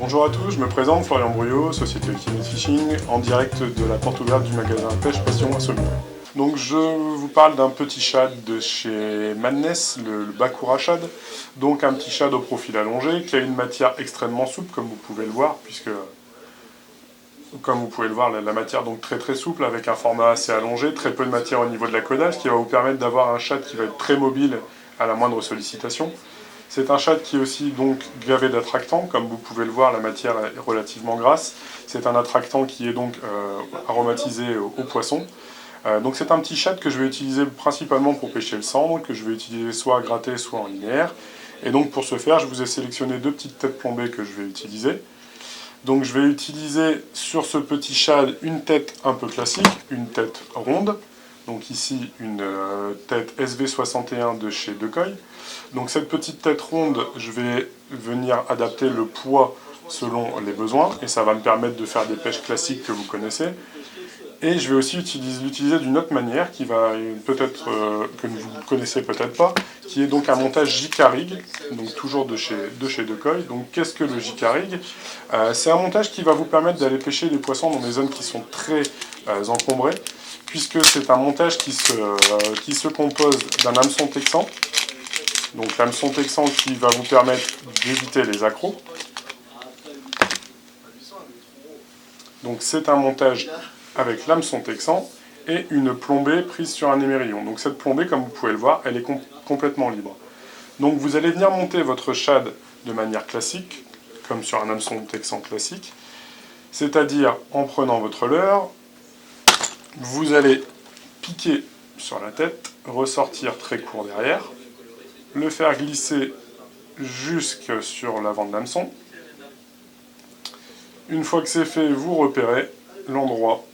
Bonjour à tous, je me présente, Florian Bruyot, Société Ultimate Fishing, en direct de la porte ouverte du magasin Pêche Passion à Saumur. Donc je vous parle d'un petit shad de chez Madness, le Bakura Shad. Donc un petit shad au profil allongé qui a une matière extrêmement souple comme vous pouvez le voir, puisque comme vous pouvez le voir, la matière donc très souple avec un format assez allongé, très peu de matière au niveau de la caudale, ce qui va vous permettre d'avoir un shad qui va être très mobile à la moindre sollicitation. C'est un shad qui est aussi donc gavé d'attractants, comme vous pouvez le voir, la matière est relativement grasse. C'est un attractant qui est donc aromatisé au poisson. Donc c'est un petit shad que je vais utiliser principalement pour pêcher le sandre, que je vais utiliser soit gratté, soit en linéaire. Et donc pour ce faire, je vous ai sélectionné deux petites têtes plombées que je vais utiliser. Donc je vais utiliser sur ce petit shad une tête un peu classique, une tête ronde. Donc ici une tête SV61 de chez Decoy. Donc cette petite tête ronde, je vais venir adapter le poids selon les besoins et ça va me permettre de faire des pêches classiques que vous connaissez. Et je vais aussi l'utiliser d'une autre manière qui va peut-être que vous ne connaissez peut-être pas, qui est donc un montage J-Rig, donc toujours de chez Decoy. Donc qu'est-ce que le J-Rig? C'est un montage qui va vous permettre d'aller pêcher des poissons dans des zones qui sont très encombrées, puisque c'est un montage qui se compose d'un hameçon texan. Donc l'hameçon texan qui va vous permettre d'éviter les accros. Donc c'est un montage avec l'hameçon texan et une plombée prise sur un émerillon. Donc cette plombée, comme vous pouvez le voir, elle est complètement libre. Donc vous allez venir monter votre shad de manière classique, comme sur un hameçon texan classique, c'est-à-dire en prenant votre leurre, vous allez piquer sur la tête, ressortir très court derrière, le faire glisser jusque sur l'avant de l'hameçon. Une fois que c'est fait, vous repérez l'endroit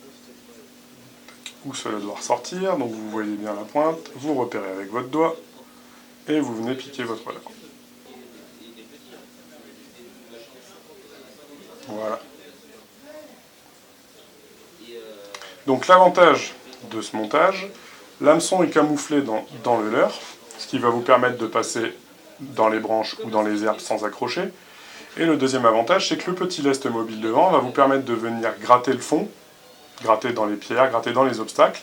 où cela doit ressortir, donc vous voyez bien la pointe, vous repérez avec votre doigt et vous venez piquer votre leurre. Voilà. Donc l'avantage de ce montage, l'hameçon est camouflé dans le leurre, ce qui va vous permettre de passer dans les branches ou dans les herbes sans accrocher. Et le deuxième avantage, c'est que le petit lest mobile devant va vous permettre de venir gratter le fond, gratter dans les pierres, gratter dans les obstacles.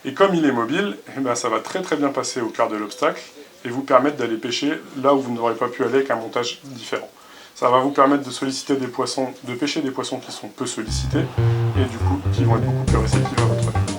Et comme il est mobile, eh ben ça va très bien passer au cœur de l'obstacle et vous permettre d'aller pêcher là où vous n'aurez pas pu aller avec un montage différent. Ça va vous permettre de solliciter des poissons, de pêcher des poissons qui sont peu sollicités et du coup qui vont être beaucoup plus réceptifs à votre avis.